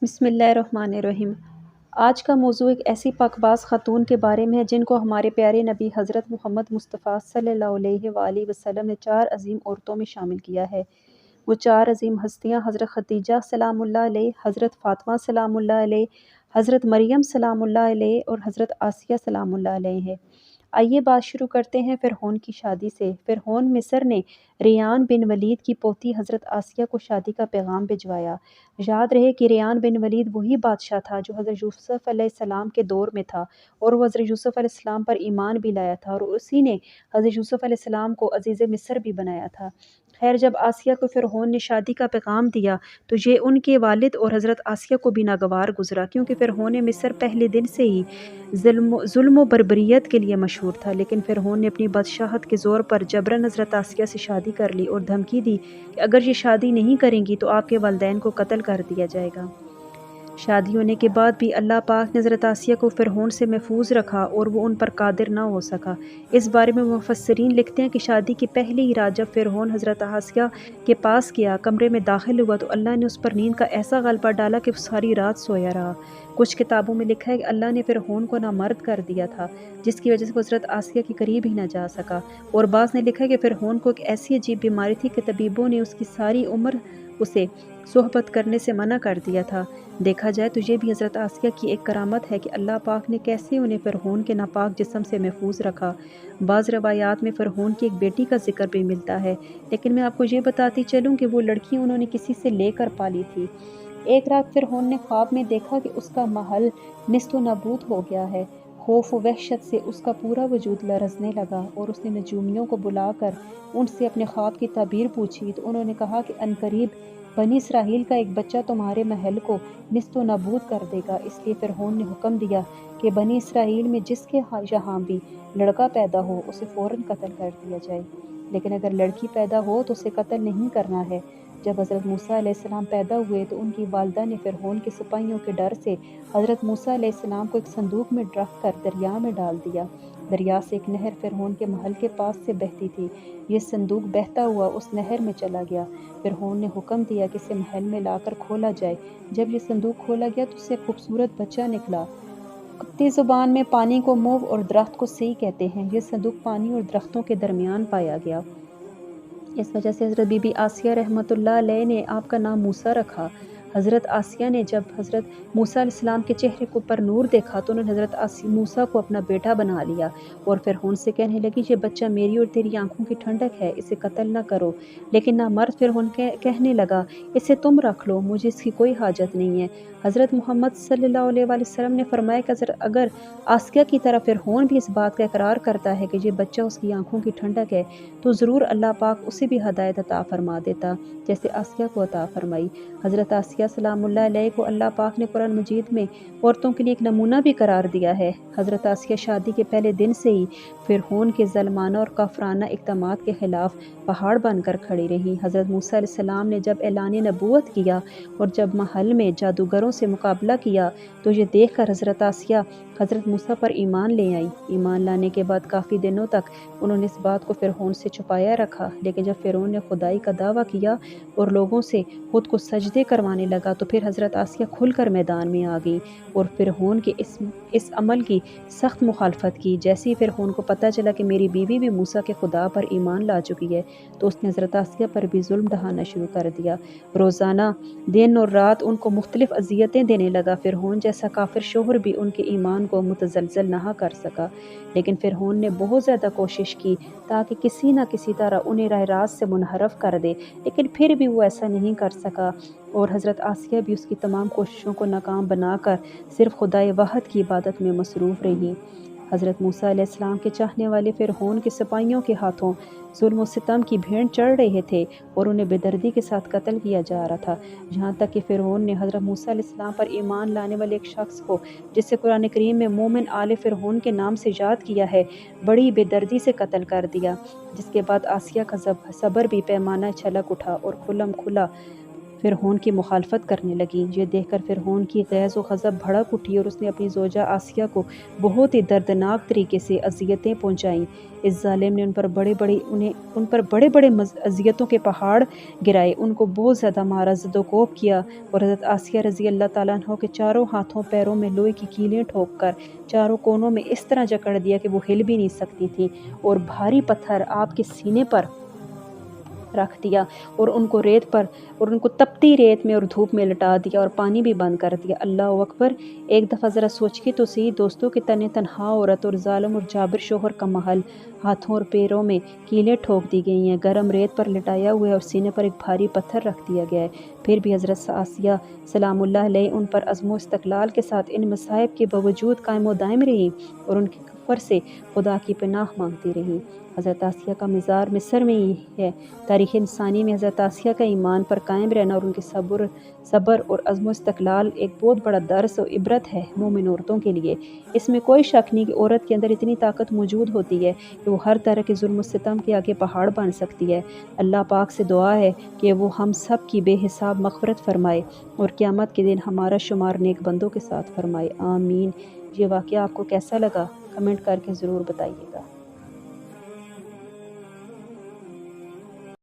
بسم اللہ الرحمن الرحیم۔ آج کا موضوع ایک ایسی پاک باز خاتون کے بارے میں ہے جن کو ہمارے پیارے نبی حضرت محمد مصطفیٰ صلی اللہ علیہ وآلہ وسلم نے 4 عظیم عورتوں میں شامل کیا ہے۔ وہ 4 عظیم ہستیاں حضرت خدیجہ سلام اللہ علیہ، حضرت فاطمہ سلام اللہ علیہ، حضرت مریم سلام اللہ علیہ اور حضرت آسیہ سلام اللہ علیہ ہیں۔ آئیے بات شروع کرتے ہیں فرعون کی شادی سے۔ فرعون مصر نے ریان بن ولید کی پوتی حضرت آسیہ کو شادی کا پیغام بھجوایا۔ یاد رہے کہ ریان بن ولید وہی بادشاہ تھا جو حضرت یوسف علیہ السلام کے دور میں تھا اور وہ حضرت یوسف علیہ السلام پر ایمان بھی لایا تھا اور اسی نے حضرت یوسف علیہ السلام کو عزیز مصر بھی بنایا تھا۔ خیر، جب آسیہ کو فرعون نے شادی کا پیغام دیا تو یہ ان کے والد اور حضرت آسیہ کو بھی ناگوار گزرا، کیونکہ فرعون مصر پہلے دن سے ہی ظلم و بربریت کے لیے مشہور تھا۔ لیکن فرعون نے اپنی بادشاہت کے زور پر جبراً حضرت آسیہ سے شادی کر لی اور دھمکی دی کہ اگر یہ شادی نہیں کریں گی تو آپ کے والدین کو قتل کر دیا جائے گا۔ شادی ہونے کے بعد بھی اللہ پاک نے حضرت آسیہ کو فرعون سے محفوظ رکھا اور وہ ان پر قادر نہ ہو سکا۔ اس بارے میں مفسرین لکھتے ہیں کہ شادی کی پہلی ہی رات جب فرعون حضرت آسیہ کے پاس گیا، کمرے میں داخل ہوا تو اللہ نے اس پر نیند کا ایسا غلبہ ڈالا کہ وہ ساری رات سویا رہا۔ کچھ کتابوں میں لکھا ہے کہ اللہ نے فرعون کو نامرد کر دیا تھا، جس کی وجہ سے وہ حضرت آسیہ کے قریب ہی نہ جا سکا، اور بعض نے لکھا ہے کہ فرعون کو ایک ایسی عجیب بیماری تھی کہ طبیبوں نے اس کی ساری عمر اسے صحبت کرنے سے منع کر دیا تھا۔ دیکھا جائے تو یہ بھی حضرت آسیہ کی ایک کرامت ہے کہ اللہ پاک نے کیسے انہیں فرعون کے ناپاک جسم سے محفوظ رکھا۔ بعض روایات میں فرعون کی ایک بیٹی کا ذکر بھی ملتا ہے، لیکن میں آپ کو یہ بتاتی چلوں کہ وہ لڑکی انہوں نے کسی سے لے کر پالی تھی۔ ایک رات فرعون نے خواب میں دیکھا کہ اس کا محل نیست و نابود ہو گیا ہے۔ خوف و وحشت سے اس کا پورا وجود لرزنے لگا اور اس نے نجومیوں کو بلا کر ان سے اپنے خواب کی تعبیر پوچھی تو انہوں نے کہا کہ عنقریب بنی اسرائیل کا ایک بچہ تمہارے محل کو نیست و نابود کر دے گا۔ اس لیے فرعون نے حکم دیا کہ بنی اسرائیل میں جس کے یہاں بھی لڑکا پیدا ہو اسے فوراً قتل کر دیا جائے، لیکن اگر لڑکی پیدا ہو تو اسے قتل نہیں کرنا ہے۔ جب حضرت موسیٰ علیہ السلام پیدا ہوئے تو ان کی والدہ نے فرعون کے سپاہیوں کے ڈر سے حضرت موسیٰ علیہ السلام کو ایک صندوق میں رکھ کر دریا میں ڈال دیا۔ دریا سے ایک نہر فرعون کے محل کے پاس سے بہتی تھی۔ یہ صندوق بہتا ہوا اس نہر میں چلا گیا۔ فرعون نے حکم دیا کہ اسے محل میں لا کر کھولا جائے۔ جب یہ صندوق کھولا گیا تو اس سے خوبصورت بچہ نکلا۔ قبطی زبان میں پانی کو موو اور درخت کو سی کہتے ہیں۔ یہ صندوق پانی اور درختوں کے درمیان پایا گیا۔ اس وجہ سے حضرت بی بی آسیہ رحمۃ اللہ علیہ نے آپ کا نام موسیٰ رکھا۔ حضرت آسیہ نے جب حضرت موسیٰ علیہ السلام کے چہرے پر نور دیکھا تو انہوں نے حضرت موسیٰ کو اپنا بیٹا بنا لیا اور فرعون سے کہنے لگی یہ بچہ میری اور تیری آنکھوں کی ٹھنڈک ہے، اسے قتل نہ کرو۔ لیکن نامرد فرعون کہنے لگا اسے تم رکھ لو، مجھے اس کی کوئی حاجت نہیں ہے۔ حضرت محمد صلی اللہ علیہ وآلہ وسلم نے فرمایا کہ اگر آسیہ کی طرح فرعون بھی اس بات کا اقرار کرتا ہے کہ یہ بچہ اس کی آنکھوں کی ٹھنڈک ہے تو ضرور اللہ پاک اسے بھی ہدایت عطا فرما دیتا جیسے آسیہ کو عطا فرمائی۔ حضرت آسیہ سلام اللہ علیہ کو اللہ پاک نے قرآن مجید میں عورتوں کے لیے ایک نمونہ بھی قرار دیا ہے۔ حضرت آسیہ شادی کے پہلے دن سے ہی فرعون کے ظالمانہ اور کافرانہ اقدامات کے خلاف پہاڑ بن کر کھڑی رہی۔ حضرت موسیٰ علیہ السلام نے جب اعلان نبوت کیا اور جب محل میں جادوگروں سے مقابلہ کیا تو یہ دیکھ کر حضرت آسیہ حضرت موسیٰ پر ایمان لے آئی۔ ایمان لانے کے بعد کافی دنوں تک انہوں نے اس بات کو فرعون سے چھپایا رکھا، لیکن جب فرعون نے خدائی کا دعویٰ کیا اور لوگوں سے خود کو سجدے کروانے لگا تو پھر حضرت آسیہ کھل کر میدان میں آ گئی اور فرعون کے اس عمل کی سخت مخالفت کی۔ جیسے ہی فرعون کو پتہ چلا کہ میری بیوی بھی موسیٰ کے خدا پر ایمان لا چکی ہے تو اس نے حضرت آسیہ پر بھی ظلم ڈھانا شروع کر دیا۔ روزانہ دن اور رات ان کو مختلف اذیتیں دینے لگا۔ فرعون جیسا کافر شوہر بھی ان کے ایمان کو متزلزل نہ کر سکا، لیکن فرعون نے بہت زیادہ کوشش کی تاکہ کسی نہ کسی طرح انہیں راہ راست سے منحرف کر دے، لیکن پھر بھی وہ ایسا نہیں کر سکا اور حضرت آسیہ بھی اس کی تمام کوششوں کو ناکام بنا کر صرف خدائے واحد کی عبادت میں مصروف رہی۔ حضرت موسیٰ علیہ السلام کے چاہنے والے فرعون کے سپاہیوں کے ہاتھوں ظلم و ستم کی بھیڑ چڑھ رہے تھے اور انہیں بے دردی کے ساتھ قتل کیا جا رہا تھا، جہاں تک کہ فرعون نے حضرت موسیٰ علیہ السلام پر ایمان لانے والے ایک شخص کو، جسے قرآن کریم میں مومن آل فرعون کے نام سے یاد کیا ہے، بڑی بے دردی سے قتل کر دیا، جس کے بعد آسیہ کا صبر بھی پیمانہ چھلک اٹھا اور کھلا فرعون کی مخالفت کرنے لگیں۔ یہ دیکھ کر فرعون کی غیظ و غضب بھڑک اٹھی اور اس نے اپنی زوجہ آسیہ کو بہت ہی دردناک طریقے سے اذیتیں پہنچائیں۔ اس ظالم نے ان پر بڑے بڑے اذیتوں کے پہاڑ گرائے، ان کو بہت زیادہ مارا، زد و کوب کیا اور حضرت آسیہ رضی اللہ تعالیٰ عنہ کے چاروں ہاتھوں پیروں میں لوہے کی کیلیں ٹھوک کر چاروں کونوں میں اس طرح جکڑ دیا کہ وہ ہل بھی نہیں سکتی تھیں، اور بھاری پتھر آپ کے سینے پر رکھ دیا اور ان کو تپتی ریت میں اور دھوپ میں لٹا دیا اور پانی بھی بند کر دیا۔ اللہ اکبر! ایک دفعہ ذرا سوچیے تو صحیح دوستوں کہ تنہا عورت اور ظالم اور جابر شوہر کا محل، ہاتھوں اور پیروں میں کیلیں ٹھوک دی گئی ہیں، گرم ریت پر لٹایا ہوا ہے اور سینے پر ایک بھاری پتھر رکھ دیا گیا ہے۔ پھر بھی حضرت آسیہ سلام اللہ علیہ ان پر عزم و استقلال کے ساتھ ان مصائب کے باوجود قائم و دائم رہیں اور ان کے کفر سے خدا کی پناہ مانگتی رہیں۔ حضرت آسیہ کا مزار مصر میں ہی ہے۔ تاریخ انسانی میں حضرت آسیہ کا ایمان پر قائم رہنا اور ان کے صبر اور عزم و استقلال ایک بہت بڑا درس و عبرت ہے مومن عورتوں کے لیے۔ اس میں کوئی شک نہیں کہ عورت کے اندر اتنی طاقت موجود ہوتی ہے کہ وہ ہر طرح کے ظلم و ستم کے آگے پہاڑ بن سکتی ہے۔ اللہ پاک سے دعا ہے کہ وہ ہم سب کی بے حساب مغفرت فرمائے اور قیامت کے دن ہمارا شمار نیک بندوں کے ساتھ فرمائے، آمین۔ یہ واقعہ آپ کو کیسا لگا؟ کمنٹ کر کے ضرور بتائیے گا۔